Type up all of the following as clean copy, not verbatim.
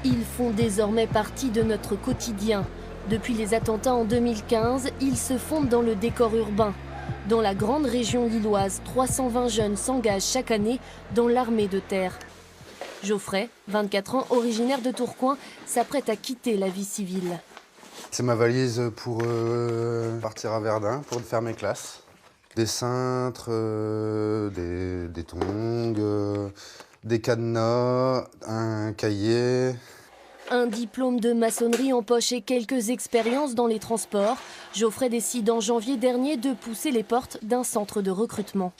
Ils font désormais partie de notre quotidien. Depuis les attentats en 2015, ils se fondent dans le décor urbain. Dans la grande région lilloise, 320 jeunes s'engagent chaque année dans l'armée de terre. Geoffrey, 24 ans, originaire de Tourcoing, s'apprête à quitter la vie civile. C'est ma valise pour partir à Verdun, pour faire mes classes. Des cintres, des tongs, des cadenas, un cahier. Un diplôme de maçonnerie en poche et quelques expériences dans les transports. Geoffrey décide en janvier dernier de pousser les portes d'un centre de recrutement.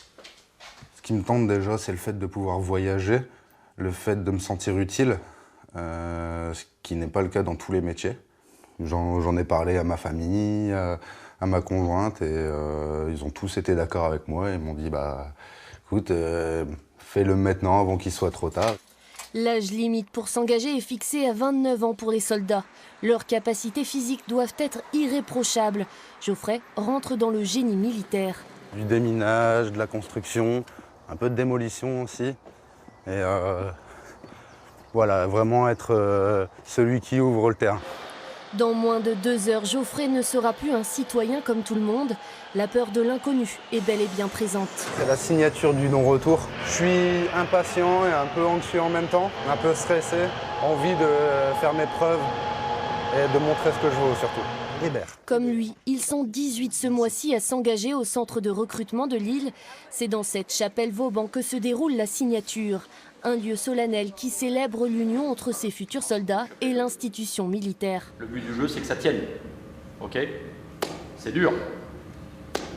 Ce qui me tente déjà, c'est le fait de pouvoir voyager, le fait de me sentir utile, ce qui n'est pas le cas dans tous les métiers. J'en ai parlé à ma famille, à ma conjointe, et ils ont tous été d'accord avec moi et m'ont dit bah, écoute, fais-le maintenant avant qu'il soit trop tard. L'âge limite pour s'engager est fixé à 29 ans pour les soldats. Leurs capacités physiques doivent être irréprochables. Geoffrey rentre dans le génie militaire. Du déminage, de la construction, un peu de démolition aussi. Et voilà, vraiment être celui qui ouvre le terrain. Dans moins de 2 heures, Geoffrey ne sera plus un citoyen comme tout le monde. La peur de l'inconnu est bel et bien présente. C'est la signature du non-retour. Je suis impatient et un peu anxieux en même temps, un peu stressé, envie de faire mes preuves et de montrer ce que je vaux surtout. Libère. Comme lui, ils sont 18 ce mois-ci à s'engager au centre de recrutement de Lille. C'est dans cette chapelle Vauban que se déroule la signature. Un lieu solennel qui célèbre l'union entre ses futurs soldats et l'institution militaire. Le but du jeu, c'est que ça tienne. Ok ? C'est dur.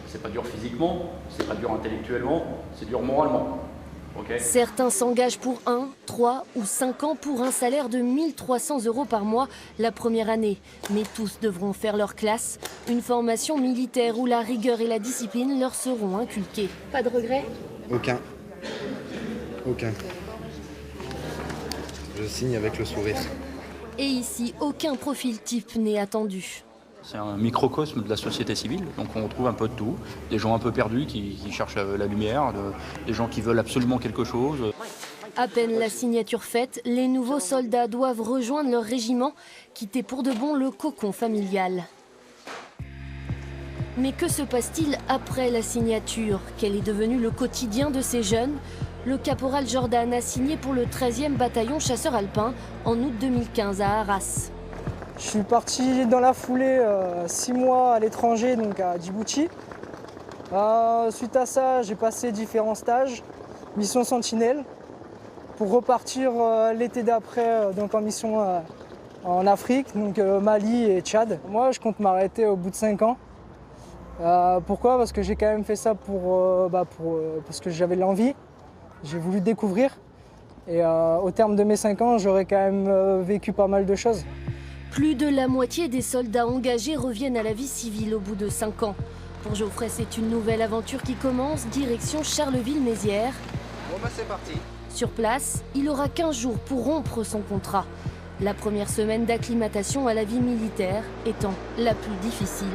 C'est pas dur physiquement, c'est pas dur intellectuellement, c'est dur moralement. Okay. Certains s'engagent pour 1, 3 ou 5 ans pour un salaire de 1 300 € par mois la première année. Mais tous devront faire leur classe, une formation militaire où la rigueur et la discipline leur seront inculquées. Pas de regret ? Aucun. Aucun. Je signe avec le sourire. Et ici, aucun profil type n'est attendu. C'est un microcosme de la société civile, donc on retrouve un peu de tout. Des gens un peu perdus qui cherchent la lumière, des gens qui veulent absolument quelque chose. À peine la signature faite, les nouveaux soldats doivent rejoindre leur régiment, quitter pour de bon le cocon familial. Mais que se passe-t-il après la signature? Quel est devenu le quotidien de ces jeunes? Le caporal Jordan a signé pour le 13e bataillon chasseurs alpins en août 2015 à Arras. Je suis parti dans la foulée 6 mois à l'étranger, donc à Djibouti. Suite à ça, j'ai passé différents stages, mission Sentinelle, pour repartir l'été d'après donc en mission en Afrique, donc Mali et Tchad. Moi, je compte m'arrêter au bout de 5 ans. Pourquoi? Parce que j'ai quand même fait ça parce que j'avais l'envie, j'ai voulu découvrir. Et au terme de mes 5 ans, j'aurais quand même vécu pas mal de choses. Plus de la moitié des soldats engagés reviennent à la vie civile au bout de 5 ans. Pour Geoffrey, c'est une nouvelle aventure qui commence, direction Charleville-Mézières. Bon bah c'est parti. Sur place, il aura 15 jours pour rompre son contrat. La première semaine d'acclimatation à la vie militaire étant la plus difficile.